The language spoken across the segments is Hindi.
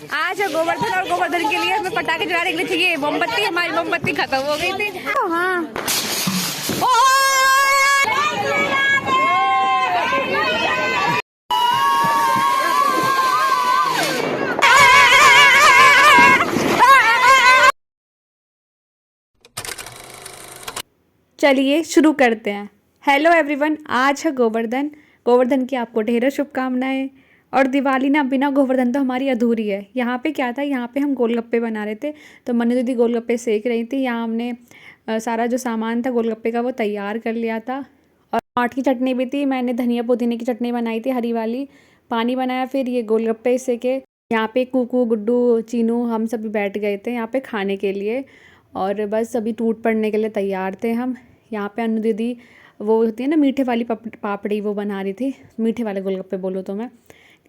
आज गोवर्धन और गोवर्धन के लिए हमें पटाखे जलाने के लिए चाहिए मोमबत्ती। हमारी मोमबत्ती खत्म हो गई थी। हाँ चलिए शुरू करते हैं। हेलो एवरीवन, आज है गोवर्धन। गोवर्धन की आपको ढेरों शुभकामनाएं। और दिवाली ना बिना गोवर्धन तो हमारी अधूरी है। यहाँ पे क्या था, यहाँ पे हम गोलगप्पे बना रहे थे, तो मनु दीदी गोलगप्पे सेक रही थी। यहाँ हमने सारा जो सामान था गोलगप्पे का वो तैयार कर लिया था। और टमाटर की चटनी भी थी, मैंने धनिया पुदीने की चटनी बनाई थी हरी वाली। पानी बनाया, फिर ये गोलगप्पे सेके। यहाँ पे कूकू गुड्डू चीनू हम सभी बैठ गए थे यहाँ पे खाने के लिए। और बस अभी टूट पड़ने के लिए तैयार थे हम। यहाँ पे अनु दीदी वो होती है ना मीठे वाली पापड़ी, वो बना रही थी। मीठे वाले गोलगप्पे बोलो तो मैं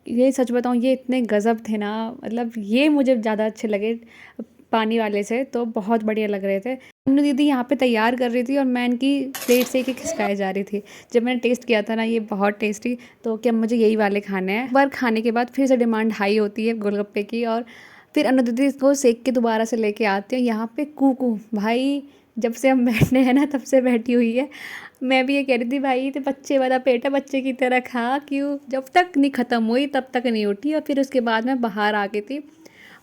ये सच बताऊँ, ये इतने गज़ब थे ना, मतलब ये मुझे ज़्यादा अच्छे लगे पानी वाले से, तो बहुत बढ़िया लग रहे थे। अनु दीदी यहाँ पे तैयार कर रही थी और मैं इनकी प्लेट से एक खिसकाए जा रही थी। जब मैंने टेस्ट किया था ना, ये बहुत टेस्टी, तो क्या मुझे यही वाले खाने हैं। एक बार खाने के बाद फिर से डिमांड हाई होती है गोलगप्पे की। और फिर अनु दीदी इसको सेक के दोबारा से लेके आते हैं। यहाँ पे कूकू भाई जब से हम बैठने हैं ना तब से बैठी हुई है। मैं भी ये कह रही थी भाई तो बच्चे वाला पेट है, बच्चे की तरह खा, क्यों जब तक नहीं ख़त्म हुई तब तक नहीं उठी। और फिर उसके बाद मैं बाहर आ गई थी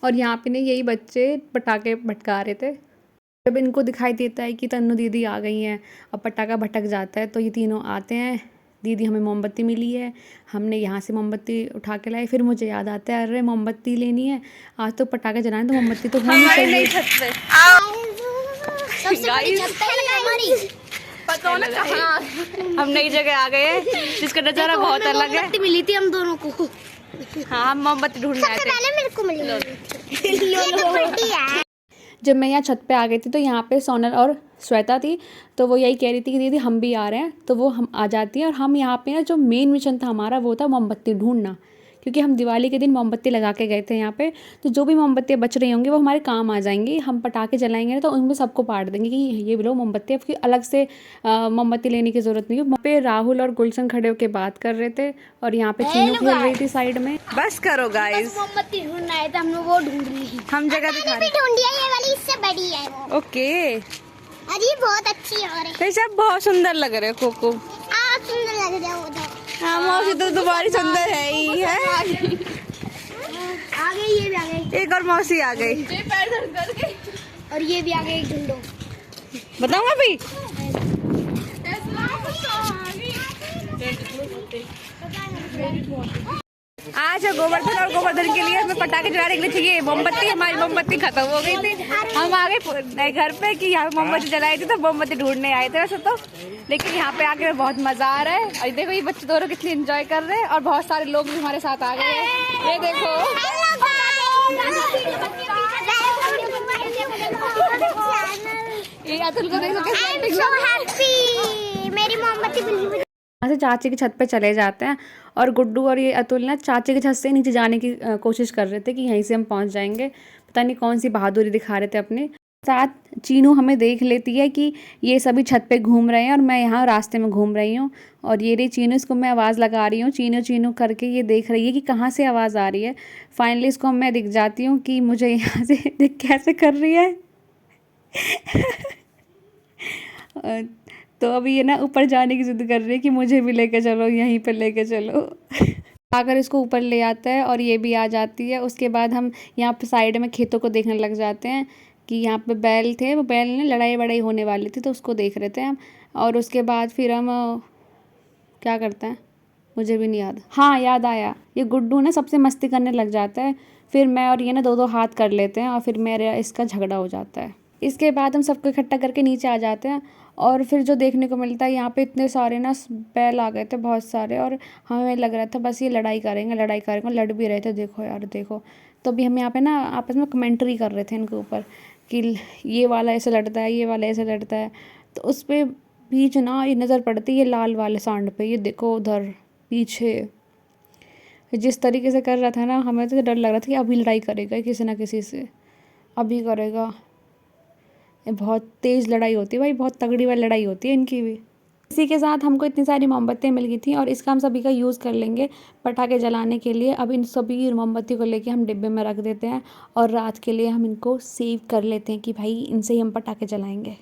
और यहाँ पे नहीं यही बच्चे पटाखे भटका रहे थे। जब इनको दिखाई देता है कि तन्नू दीदी आ गई हैं और पटाखा भटक जाता है, तो ये तीनों आते हैं। दीदी हमें मोमबत्ती मिली है, हमने यहाँ से मोमबत्ती उठा के लाई। फिर मुझे याद आता है अरे मोमबत्ती लेनी है, आज तो पटाखे जलाएं तो मोमबत्ती तो होनी चाहिए। पता ना कहाँ हम नई जगह आ गए हैं जिसका नज़ारा बहुत अलग है। मिली थी हम दोनों को। हाँ हम मोमबत्ती ढूंढने आए थे। मेरे को मिली। जब मैं यहाँ छत पे आ गई थी तो यहाँ पे सोनल और श्वेता थी, तो वो यही कह रही थी कि दीदी हम भी आ रहे हैं, तो वो हम आ जाती हैं। और हम यहाँ पे ना जो मेन मिशन था हमारा वो था मोमबत्ती ढूंढना, क्योंकि हम दिवाली के दिन मोमबत्ती लगा के गए थे यहाँ पे। तो जो भी मोमबत्तियाँ बच रही होंगी वो हमारे काम आ जाएंगी। हम पटाखे जलाएंगे ना तो उनमें सबको बांट देंगे कि ये भी लो मोमबत्ती, अब अलग से मोमबत्ती लेने की ज़रूरत नहीं है। वहाँ पे राहुल और गुलशन खड़े होकर बात कर रहे थे और यहाँ पे चीनू खेल रही थी साइड में। बस करो गाइस, मोमबत्ती ढूंढना है तो हम लोग वो ढूंढ ली। हम जगह दिखा रहे ढूंढ लिया, ये वाली इससे बड़ी है वो। ओके, अरे बहुत अच्छी है। और सब बहुत सुंदर लग रहे हो कोको। आप सुंदर लग रहे हो उधर। हाँ मौसी तो तुम्हारी सुंदर है ही है। आ गई, ये भी आ गई। एक और मौसी आ गई। पैर दर्द कर गई। और ये भी आ गई, ढूंढो। बताऊँ अभी आज गोवर्धन और गोवर्धन के लिए हमें पटाखे जलाने के लिए चाहिए मोमबत्ती। हमारी मोमबत्ती खत्म हो गई थी। हम आ गए नए घर पे कि यहाँ मोमबत्ती जलाई थी, तो मोमबत्ती ढूंढने आए थे वैसे तो, लेकिन यहाँ पे आके बहुत मजा आ रहा है। और देखो ये बच्चे दोनों कितनी एंजॉय कर रहे हैं और बहुत सारे लोग भी हमारे साथ आ गए हैं। ये देखो ये अतुल को देखो मेरी मोमबत्ती यहाँ से चाची की छत पे चले जाते हैं। और गुड्डू और ये अतुल ना चाची की छत से नीचे जाने की कोशिश कर रहे थे कि यहीं से हम पहुँच जाएंगे। पता नहीं कौन सी बहादुरी दिखा रहे थे अपने साथ। चीनू हमें देख लेती है कि ये सभी छत पे घूम रहे हैं और मैं यहाँ रास्ते में घूम रही हूँ। और ये रही चीनू, इसको मैं आवाज़ लगा रही हूँ चीनू चीनू करके। ये देख रही है कि कहाँ से आवाज़ आ रही है। फाइनली इसको मैं दिख जाती हूँ कि मुझे यहाँ से देख कैसे कर रही है। तो अभी ये ना ऊपर जाने की जिद कर रही है कि मुझे भी लेके चलो, यहीं पर लेके चलो। आकर इसको ऊपर ले आता है और ये भी आ जाती है। उसके बाद हम यहाँ पे साइड में खेतों को देखने लग जाते हैं कि यहाँ पे बैल थे, वो बैल ने लड़ाई वड़ाई होने वाली थी तो उसको देख रहे थे हम। और उसके बाद फिर हम क्या करते हैं मुझे भी नहीं याद। हाँ याद आया, ये गुड्डू ना सबसे मस्ती करने लग जाता है। फिर मैं और ये ना दो दो हाथ कर लेते हैं और फिर मेरा इसका झगड़ा हो जाता है। इसके बाद हम सबको इकट्ठा करके नीचे आ जाते हैं। और फिर जो देखने को मिलता है यहाँ पे इतने सारे ना बैल आ गए थे, बहुत सारे। और हमें लग रहा था बस ये लड़ाई करेंगे, लड़ भी रहे थे। देखो यार देखो, तो अभी हम यहाँ पे ना आपस में कमेंट्री कर रहे थे इनके ऊपर कि ये वाला ऐसे लड़ता है, ये वाला ऐसे लड़ता है। तो उस पर बीच ना ये नज़र पड़ती है लाल वाले सांड पे। ये देखो उधर पीछे जिस तरीके से कर रहा था ना, हमें तो डर लग रहा था कि अभी लड़ाई करेगा किसी ना किसी से, अभी करेगा। बहुत तेज़ लड़ाई होती है भाई, बहुत तगड़ी वाली लड़ाई होती है इनकी भी। इसी के साथ हमको इतनी सारी मोमबत्तियाँ मिल गई थी और इसका हम सभी का यूज़ कर लेंगे पटाखे जलाने के लिए। अब इन सभी मोमबत्ती को लेके हम डिब्बे में रख देते हैं और रात के लिए हम इनको सेव कर लेते हैं कि भाई इनसे ही हम पटाखे जलाएंगे।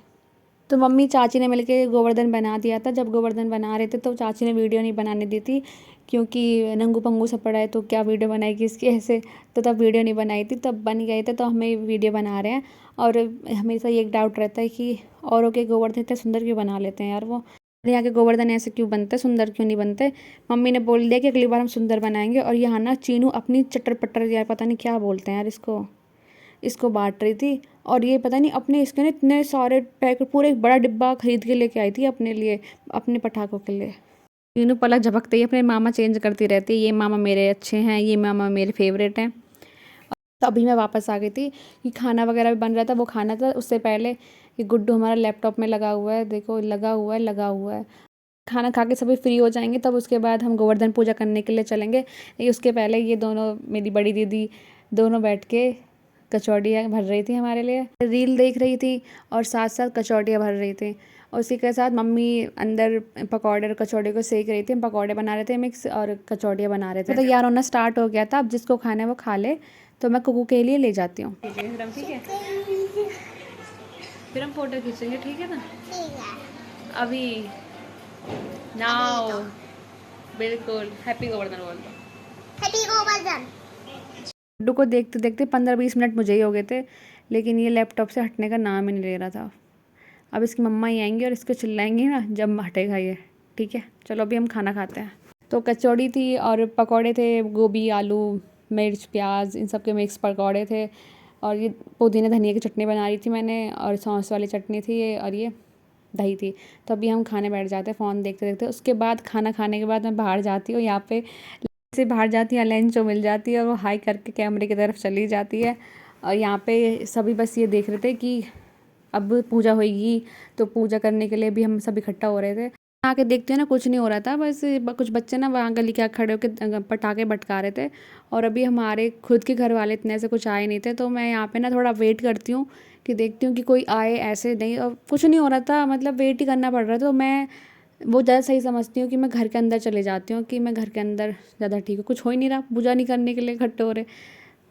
तो मम्मी चाची ने मिलके गोवर्धन बना दिया था। जब गोवर्धन बना रहे थे तो चाची ने वीडियो नहीं बनाने दी थी क्योंकि नंगू पंगू सा पड़ा है तो क्या वीडियो बनाएगी इसकी ऐसे, तो तब वीडियो नहीं बनाई थी। तब बन गए थे तो हमें वीडियो बना रहे हैं। और हमेशा ये एक डाउट रहता है कि औरों के गोवर्धन इतने सुंदर क्यों बना लेते हैं यार वो, यहाँ के गोवर्धन ऐसे क्यों बनते, सुंदर क्यों नहीं बनते। मम्मी ने बोल दिया कि अगली बार हम सुंदर बनाएंगे। और यहाँ ना चीनू अपनी चटर पटर यार पता नहीं क्या बोलते हैं यार इसको बांट रही थी। और ये पता नहीं अपने इसके ना इतने सारे पैकेट, पूरे एक बड़ा डिब्बा खरीद के लेके आई थी अपने लिए, अपने पटाखों के लिए। तीनों पलक झपकते ही अपने मामा चेंज करती रहती है, ये मामा मेरे अच्छे हैं, ये मामा मेरे फेवरेट हैं। तो अभी मैं वापस आ गई थी कि खाना वगैरह भी बन रहा था, वो खाना था। उससे पहले ये गुड्डू हमारा लैपटॉप में लगा हुआ है, देखो लगा हुआ है। खाना खा के सभी फ्री हो जाएंगे तब उसके बाद हम गोवर्धन पूजा करने के लिए चलेंगे। उसके पहले ये दोनों, मेरी बड़ी दीदी दोनों बैठ के कचौड़ियाँ भर रही थी हमारे लिए, रील देख रही थी और साथ साथ कचौड़ियाँ भर रही थी। और उसी के साथ मम्मी अंदर पकौड़े और कचौड़े को सेक रही थी। हम पकौड़े बना रहे थे मिक्स और कचौड़ियाँ बना रहे थे। तो तैयार होना स्टार्ट हो गया था। अब जिसको खाना है वो खा ले, तो मैं कुकू के लिए ले जाती हूँ। ठीक है, फिर हम फोटो खींचेंगे, ठीक है ना। अभी नाउ बिल्कुल हैप्पी गोवर्धन बोल दो। हैप्पी गोवर्धन। गुड्डू को देखते देखते 15-20 मिनट मुझे ही हो गए थे, लेकिन ये लैपटॉप से हटने का नाम ही नहीं ले रहा था। अब इसकी मम्मा ही आएंगी और इसको चिल्लाएंगी ना जब हटेगा ये। ठीक है, चलो अभी हम खाना खाते हैं। तो कचौड़ी थी और पकौड़े थे, गोभी आलू मिर्च प्याज इन सब के मिक्स पकौड़े थे। और ये पुदीने धनिया की चटनी बना रही थी मैंने, और सॉस वाली चटनी थी ये, और ये दही थी। तो अभी हम खाने बैठ जाते हैं फ़ोन देखते देखते। उसके बाद खाना खाने के बाद मैं बाहर जाती हूँ, यहाँ पे से बाहर जाती है, लंच जो मिल जाती है और वो हाई करके कैमरे की तरफ चली जाती है। और यहाँ पे सभी बस ये देख रहे थे कि अब पूजा होगी, तो पूजा करने के लिए भी हम सब इकट्ठा हो रहे थे। आके देखते हैं ना कुछ नहीं हो रहा था, बस कुछ बच्चे ना वहाँ गली के खड़े होकर पटाखे भटका रहे थे। और अभी हमारे खुद के घर वाले इतने से कुछ आए नहीं थे, तो मैं यहाँ पे ना थोड़ा वेट करती हूँ कि देखती हूँ कि कोई आए, ऐसे नहीं। और कुछ नहीं हो रहा था, मतलब वेट ही करना पड़ रहा था। तो मैं वो ज़्यादा सही समझती हूँ कि मैं घर के अंदर चले जाती हूँ, कि मैं घर के अंदर ज़्यादा ठीक हूँ। कुछ हो ही नहीं रहा, पूजा नहीं करने के लिए इकट्ठे हो रहे,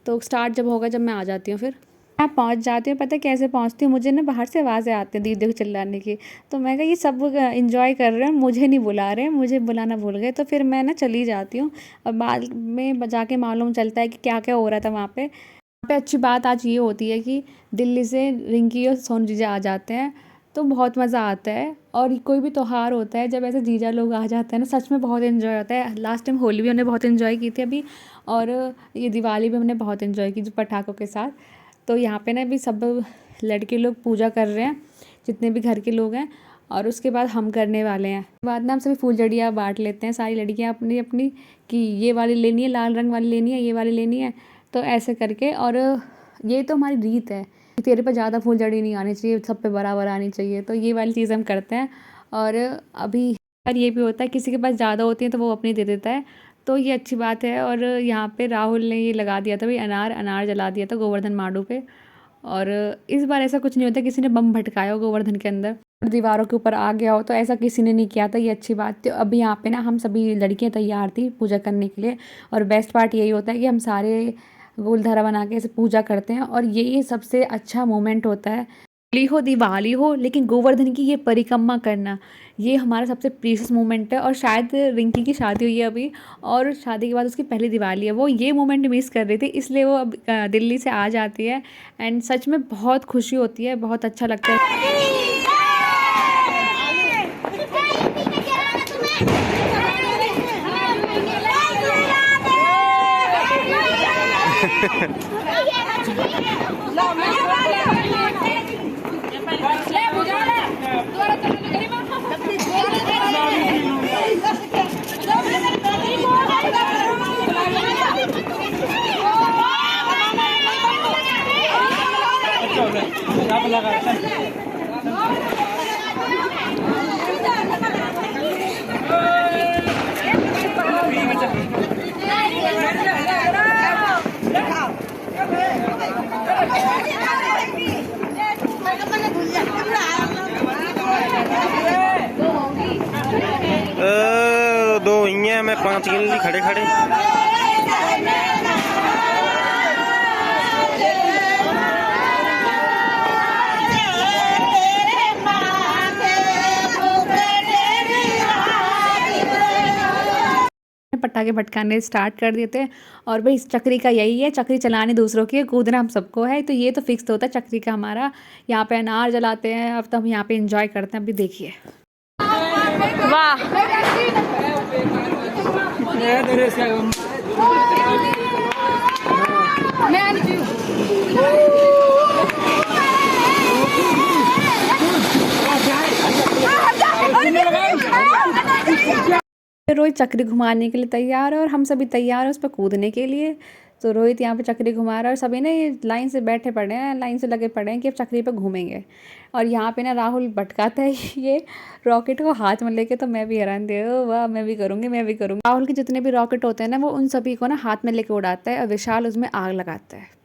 तो स्टार्ट जब होगा जब मैं आ जाती हूँ। फिर मैं पहुँच जाती हूँ। पता है कैसे पहुँचती हूँ, मुझे ना बाहर से आवाज़ें आती हैं दीदी को चिल्लाने की। तो मैं कहा ये सब इंजॉय कर रहे हैं, मुझे नहीं बुला रहे हैं, मुझे बुलाना भूल गए। तो फिर मैं ना चली जाती हूँ और बाद में जाके मालूम चलता है कि क्या क्या हो रहा था वहाँ पे अच्छी बात आज ये होती है कि दिल्ली से रिंकी और सोनू जीजा आ जाते हैं, तो बहुत मज़ा आता है। और कोई भी त्यौहार होता है जब ऐसे जीजा लोग आ जाते हैं ना, सच में बहुत इन्जॉय होता है। लास्ट टाइम होली भी हमने बहुत इन्जॉय की थी अभी, और ये दिवाली भी हमने बहुत इन्जॉय की पटाखों के साथ। तो यहाँ पे ना भी सब लड़के लोग पूजा कर रहे हैं, जितने भी घर के लोग हैं, और उसके बाद हम करने वाले हैं। बाद में हम सभी फूलझड़ियाँ बांट लेते हैं, सारी लड़कियाँ अपनी अपनी, कि ये वाली लेनी है, लाल रंग वाली लेनी है, ये वाली लेनी है, तो ऐसे करके। और ये तो हमारी रीत है कि तेरे पर ज़्यादा फूलझड़ी नहीं आनी चाहिए, सब पे बराबर आनी चाहिए, तो ये वाली चीज़ हम करते हैं। और अभी ये भी होता है किसी के पास ज़्यादा होती है तो वो अपनी दे देता है, तो ये अच्छी बात है। और यहाँ पे राहुल ने ये लगा दिया था भाई, अनार जला दिया था गोवर्धन माडू पे। और इस बार ऐसा कुछ नहीं होता किसी ने बम भटकाया हो गोवर्धन के अंदर और दीवारों के ऊपर आ गया हो, तो ऐसा किसी ने नहीं किया था, ये अच्छी बात थी। अभी यहाँ पे ना हम सभी लड़कियाँ तैयार थी पूजा करने के लिए, और बेस्ट पार्ट यही होता है कि हम सारे गोलधारा बना के ऐसे पूजा करते हैं, और यही सबसे अच्छा मोमेंट होता है। होली हो दिवाली हो, लेकिन गोवर्धन की ये परिक्रमा करना, ये हमारा सबसे प्रीशियस मोमेंट है। और शायद रिंकी की शादी हुई है अभी, और शादी के बाद उसकी पहली दिवाली है, वो ये मोमेंट मिस कर रही थी, इसलिए वो अब दिल्ली से आ जाती है। एंड सच में बहुत खुशी होती है, बहुत अच्छा लगता है। हैं हमें 5 के लिए खड़े खड़े। पटाखे भटकाने स्टार्ट कर दिए थे। और भाई इस चक्री का यही है, चक्री चलानी दूसरों की है, कूदना हम सबको है। तो ये तो फिक्स होता है चक्री का हमारा। यहाँ पे अनार जलाते हैं। अब तो हम यहाँ पे एंजॉय करते हैं। अभी देखिए, वाह, रोहित चक्री घुमाने के लिए तैयार है और हम सभी तैयार हैं उस पर कूदने के लिए। तो रोहित यहाँ पे चक्री घुमा रहा है और सभी ने लाइन से बैठे पड़े हैं, लाइन से लगे पड़े हैं कि अब चक्री पे घूमेंगे। और यहाँ पे ना राहुल भटकाता है ये रॉकेट को हाथ में लेके। तो मैं भी हैरान थी, ओ वाह, मैं भी करूँगी, मैं भी करूँगी। राहुल के जितने भी रॉकेट होते हैं ना, वो उन सभी को ना हाथ में लेके उड़ाता है और विशाल उसमें आग लगाता है।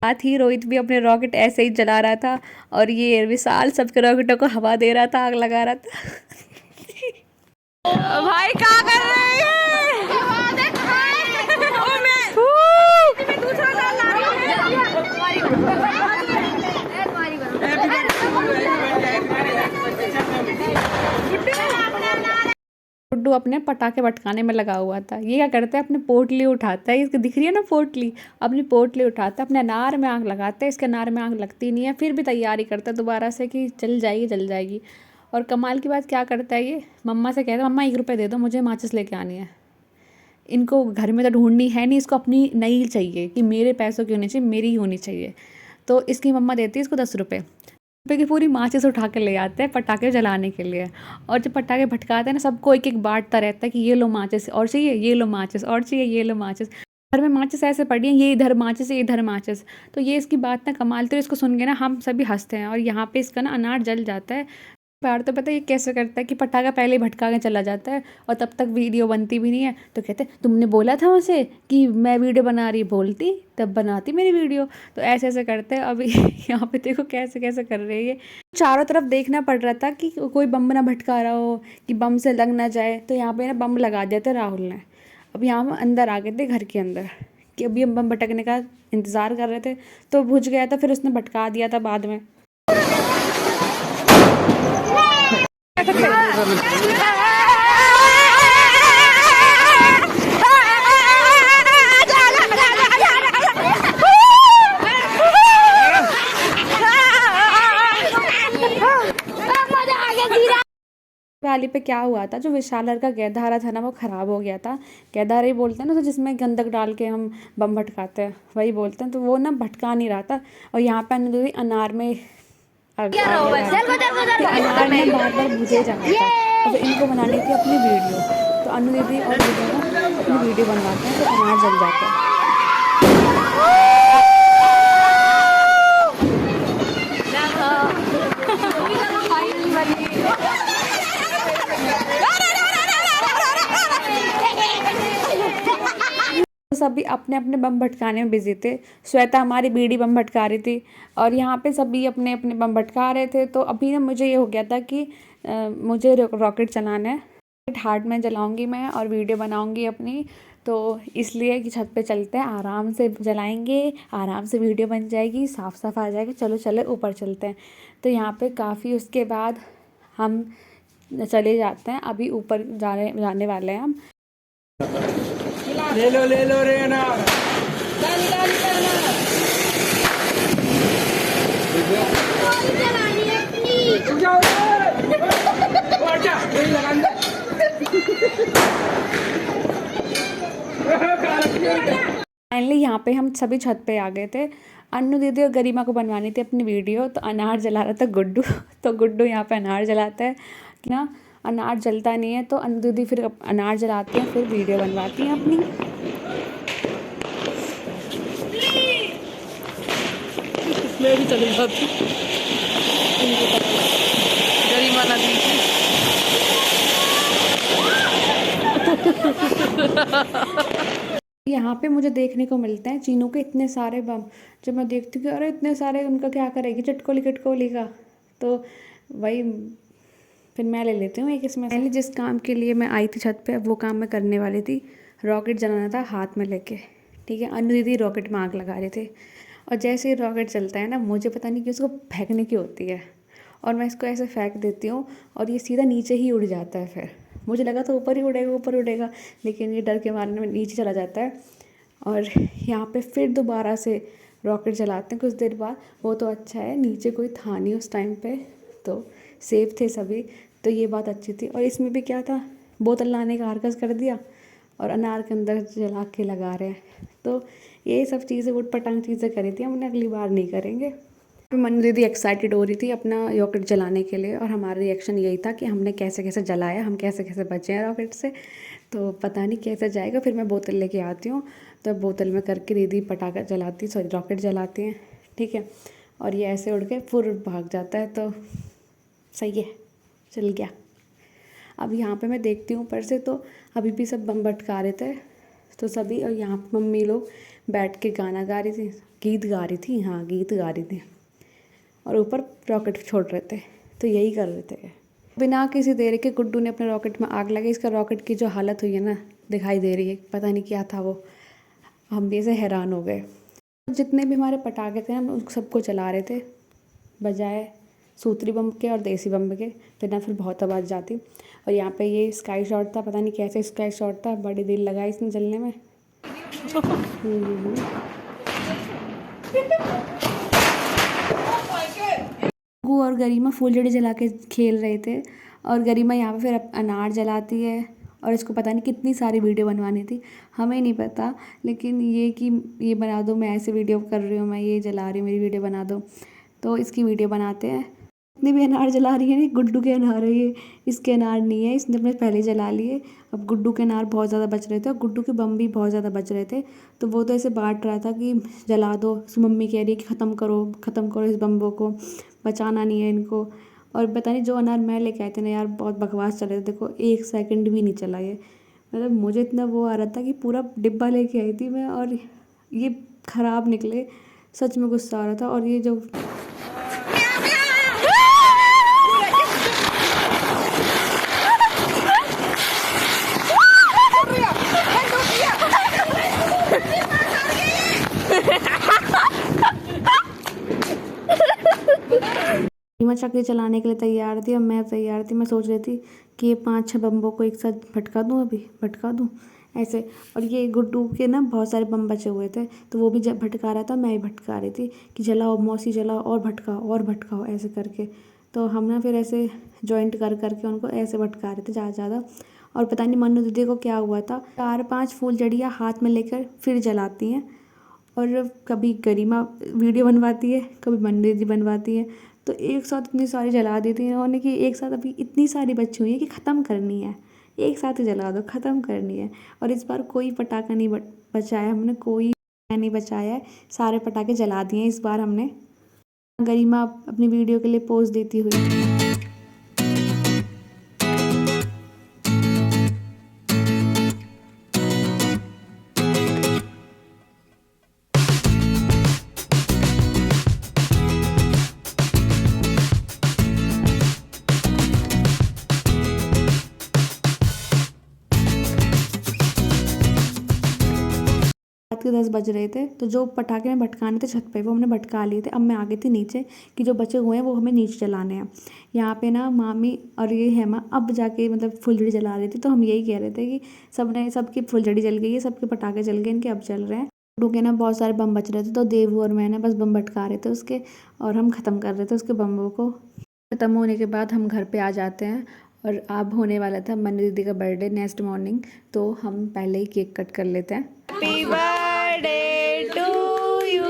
साथ ही रोहित भी अपने रॉकेट ऐसे ही जला रहा था और ये विशाल सबके रॉकेटों को हवा दे रहा था, आग लगा रहा था। भाई क्या कर रहे हैं? गुड्डू अपने पटाखे भटकाने में लगा हुआ था। ये क्या करता है, अपनी पोटली उठाता है, इसको दिख रही है ना पोटली, अपनी पोटली उठाता है, अपने अनार में आग लगाता है। इसके अनार में आग लगती नहीं है, फिर भी तैयारी करता है दोबारा से कि जल जाएगी जल जाएगी। और कमाल की बात क्या करता है, ये मम्मा से कहता है, मम्मा 1 रुपये दे दो, मुझे माचिस लेके आनी है। इनको घर में तो ढूंढनी है नहीं, इसको अपनी नई चाहिए कि मेरे पैसों की होनी चाहिए, मेरी ही होनी चाहिए। तो इसकी मम्मा देती है इसको 10 रुपये की पूरी माचिस उठा के ले आते हैं पटाखे जलाने के लिए। और जब पटाखे भटकाते हैं ना, सबको एक एक बांटता रहता है कि ये लो माचिस और चाहिए, ये लो माचिस और चाहिए, ये लो माचिस। घर में माचिस ऐसे पड़ी है, ये इधर माचिस, ये इधर माचिस। तो ये इसकी बात ना कमालते हैं, इसको सुन के ना हम सभी हंसते हैं। और यहाँ पे इसका ना अनार जल जाता है। बार तो पता है ये कैसे करता है कि पटाखा पहले ही भटका के चला जाता है और तब तक वीडियो बनती भी नहीं है। तो कहते हैं, तुमने बोला था मुझे कि मैं वीडियो बना रही, बोलती तब बनाती मेरी वीडियो। तो ऐसे ऐसे करते हैं। अभी यहाँ पे देखो कैसे कैसे कर रहे हैं ये। चारों तरफ देखना पड़ रहा था कि कोई बम ना भटका रहा हो, कि बम से लग ना जाए। तो यहाँ पे ना बम लगा दिया था राहुल ने। अब यहाँ हम अंदर आ गए थे घर के अंदर कि अभी हम बम भटकने का इंतज़ार कर रहे थे। तो बुझ गया था, फिर उसने भटका दिया था बाद में। दिवाली पे क्या हुआ था, जो विशालर का गैधारा था ना, वो ख़राब हो गया था। गैधारा ही बोलते हैं ना, तो जिसमें गंधक डाल के हम बम भटकाते हैं, वही बोलते हैं। तो वो ना भटका नहीं रहा था। और यहाँ पे अनार में अनार में बार बार बुझे जा रहा था। अब इनको बनानी थी अपनी वीडियो। तो अनु दीदी और दीदी ना अपनी वीडियो बनवाते हैं, तो अनार जल जाता है। सभी अपने अपने बम भटकाने में बिजी थे। श्वेता हमारी बीड़ी बम भटका रही थी और यहाँ पे सभी अपने अपने बम भटका रहे थे। तो अभी ना मुझे ये हो गया था कि मुझे रॉकेट चलाना है। हार्ड में जलाऊंगी मैं और वीडियो बनाऊंगी अपनी। तो इसलिए कि छत पे चलते हैं, आराम से जलाएंगे, आराम से वीडियो बन जाएगी, साफ साफ आ जाएगी। चलो चले ऊपर चलते हैं। तो यहाँ पे काफ़ी उसके बाद हम चले जाते हैं। अभी ऊपर जाने वाले हैं हम। ले लो रे ना। फाइनली यहाँ पे हम सभी छत पे आ गए थे। अन्नू दीदी और गरिमा को बनवानी थी अपनी वीडियो। तो अनार जला रहा था गुड्डू। तो गुड्डू यहाँ पे अनार जलाता है कि ना, अनार जलता नहीं है। तो अन्नू दीदी फिर अनार जलाती हैं, फिर वीडियो बनवाती हैं अपनी। मैं भी चली जाती गरिमा नदी। यहाँ पे मुझे देखने को मिलते हैं चीनों के इतने सारे बम। जब मैं देखती हूँ कि अरे इतने सारे, उनका क्या करेगी चटकोली कटकोली का, तो वही फिर मैं ले लेती हूँ एक इसमें। पहले जिस काम के लिए मैं आई थी छत पे, वो काम मैं करने वाली थी। रॉकेट जलाना था हाथ में लेके, ठीक है। अनु दीदी रॉकेट में आग लगा रहे थे, और जैसे ही रॉकेट चलता है ना, मुझे पता नहीं कि उसको फेंकने की होती है, और मैं इसको ऐसे फेंक देती हूँ और ये सीधा नीचे ही उड़ जाता है। फिर मुझे लगा तो ऊपर ही उड़ेगा, ऊपर उड़ेगा, लेकिन ये डर के मारने में नीचे चला जाता है। और यहाँ पे फिर दोबारा से रॉकेट चलाते हैं कुछ देर बाद। वो तो अच्छा है नीचे कोई था नहीं उस टाइम पे, तो सेफ थे सभी, तो ये बात अच्छी थी। और इसमें भी क्या था, बोतल लाने का हरकत कर दिया और अनार के अंदर जला के लगा रहे हैं। तो ये सब चीज़ें उठ पटांग चीज़ें करी थी हमने, अगली बार नहीं करेंगे। मनु दीदी एक्साइटेड हो रही थी अपना रॉकेट जलाने के लिए, और हमारा रिएक्शन यही था कि हमने कैसे कैसे जलाया, हम कैसे कैसे बचे हैं रॉकेट से, तो पता नहीं कैसे जाएगा। फिर मैं बोतल लेके आती हूँ, तो बोतल में करके दीदी पटाखा जलाती, सॉरी रॉकेट जलाती हैं, ठीक है। और ये ऐसे उड़ के फुर भाग जाता है, तो सही है, चल गया। अब यहाँ पे मैं देखती हूँ ऊपर से, तो अभी भी सब बम भटका रहे थे तो सभी, और यहाँ पे मम्मी लोग बैठ के गाना गा रही थी, गीत गा रही थी, हाँ गीत गा रही थी, और ऊपर रॉकेट छोड़ रहे थे। तो यही कर रहे थे। बिना किसी देरी के गुड्डू ने अपने रॉकेट में आग लगाई। इसका रॉकेट की जो हालत हुई है ना, दिखाई दे रही है, पता नहीं क्या था वो, हम भी ऐसे हैरान हो गए। जितने भी हमारे पटाखे थे हम उन सबको चला रहे थे, बजाय सूत्री बम के और देसी बम के, फिर बहुत आवाज़ जाती। और यहाँ पे ये स्काई शॉट था, पता नहीं कैसे स्काई शॉट था, बड़ी देर लगा इसने जलने में। गु और गरिमा फुलझड़ी जला के खेल रहे थे, और गरिमा यहाँ पे फिर अनार जलाती है, और इसको पता नहीं कितनी सारी वीडियो बनवानी थी, हमें नहीं पता, लेकिन ये कि ये बना दो, मैं ऐसे वीडियो कर रही हूँ, मैं ये जला रही हूँ, मेरी वीडियो बना दो, तो इसकी वीडियो बनाते हैं। इतनी भी अनार जला रही है ना, गुड्डू के अनार है ये, इसके अनार नहीं है, इसने अपने पहले जला लिए। अब गुड्डू के अनार बहुत ज़्यादा बच रहे थे, और गुड्डू के बम भी बहुत ज़्यादा बच रहे थे, तो वो तो ऐसे बांट रहा था कि जला दो, मम्मी कह रही है कि ख़त्म करो इस बम्बों को, बचाना नहीं है इनको। और पता नहीं जो अनार मैं लेके आए थे ना यार, बहुत बकवास चले थे, देखो 1 सेकंड भी नहीं चला ये, मतलब मुझे इतना वो आ रहा था कि पूरा डिब्बा लेके आई थी मैं, और ये ख़राब निकले, सच में गुस्सा आ रहा था। और ये जो मैं चक्री चलाने के लिए तैयार थी, और मैं तैयार थी, मैं सोच रही थी कि ये 5-6 बम्बों को एक साथ भटका दूँ, अभी भटका दूँ ऐसे। और ये गुड्डू के ना बहुत सारे बम बचे हुए थे, तो वो भी जब भटका रहा था, मैं ही भटका रही थी कि जलाओ मौसी जलाओ, और भटकाओ ऐसे करके। तो हम ना फिर ऐसे जॉइंट कर करके उनको ऐसे भटका रहे थे ज़्यादा ज़्यादा। और पता नहीं मनु दीदी को क्या हुआ था, 4-5 फूलझड़ियाँ हाथ में लेकर फिर जलाती हैं, और कभी गरिमा वीडियो बनवाती है, कभी मनु दीदी बनवाती है, तो एक साथ इतनी सारी जला दी थी इन्होंने कि एक साथ अभी इतनी सारी बची हुई है कि ख़त्म करनी है, एक साथ ही जला दो, ख़त्म करनी है। और इस बार कोई पटाखा नहीं बचाया हमने, कोई नहीं बचाया है, सारे पटाखे जला दिए इस बार हमने। गरिमा अपनी वीडियो के लिए पोज देती हुई। रात के 10 बज रहे थे, तो जो पटाखे में भटकाने थे छत पे, वो हमने भटका लिए थे। अब मैं आ गई थी नीचे कि जो बचे हुए हैं वो हमें नीचे जलाने हैं। यहाँ पे ना मामी और ये हेमा अब जाके मतलब फुलझड़ी जला रही थी, तो हम यही कह रहे थे कि सबकी फुलझड़ी जल गई है, सबके पटाखे जल गए, इनके अब चल रहे हैं। डूके ना बहुत सारे बम बच रहे थे, तो देवू और मैंने बस बम भटका रहे थे उसके, और हम ख़त्म कर रहे थे उसके बम्बों को। ख़त्म होने के बाद हम घर पे आ जाते हैं, और अब होने वाला था मनु दीदी का बर्थडे नेक्स्ट मॉर्निंग, तो हम पहले ही केक कट कर लेते हैं। Happy birthday to you,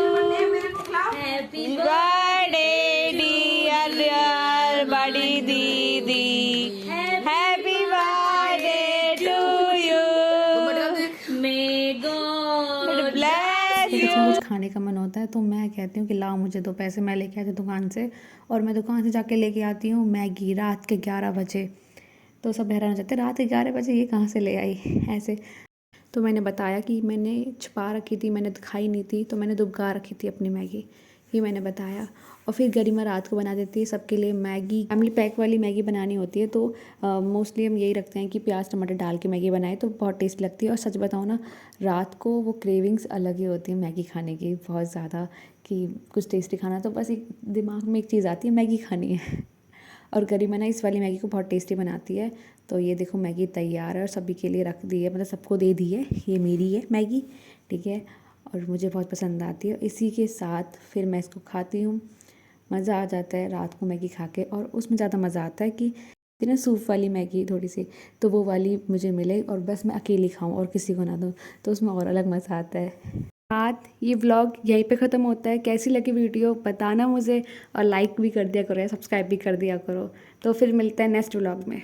happy birthday dear बड़ी दीदी, happy birthday to you, may God bless you. कुछ खाने का मन होता है तो मैं कहती हूँ कि लाओ मुझे 2 पैसे, मैं लेके आती दुकान से, और मैं दुकान से जाके लेके आती हूँ मैगी रात के 11 बजे। तो सब हैरान हो जाते हैं, रात के 11 बजे ये कहाँ से ले आई ऐसे। तो मैंने बताया कि मैंने छुपा रखी थी, मैंने दिखाई नहीं थी, तो मैंने दुबका रखी थी अपनी मैगी, ये मैंने बताया। और फिर गरिमा रात को बना देती है सबके लिए मैगी। फैमिली पैक वाली मैगी बनानी होती है तो मोस्टली हम यही रखते हैं कि प्याज टमाटर डाल के मैगी बनाए तो बहुत टेस्टी लगती है। और सच बताओ ना, रात को वो क्रेविंग्स अलग ही होती है मैगी खाने की, बहुत ज़्यादा, कि कुछ टेस्टी खाना, तो बस एक दिमाग में एक चीज़ आती है, मैगी खानी है। और गरिमा ना इस वाली मैगी को बहुत टेस्टी बनाती है। तो ये देखो मैगी तैयार है और सभी के लिए रख दी है, मतलब सबको दे दी है, ये मेरी है मैगी, ठीक है। और मुझे बहुत पसंद आती है। इसी के साथ फिर मैं इसको खाती हूँ, मज़ा आ जाता है रात को मैगी खा के। और उसमें ज़्यादा मज़ा आता है कि ना सूप वाली मैगी थोड़ी सी, तो वो वाली मुझे मिले और बस मैं अकेली खाऊं और किसी को ना दूं, तो उसमें और अलग मज़ा आता है। बात ये व्लॉग यहीं पे ख़त्म होता है। कैसी लगी वीडियो बताना मुझे, और लाइक भी कर दिया करो या सब्सक्राइब भी कर दिया करो। तो फिर मिलते हैं नेक्स्ट व्लॉग में।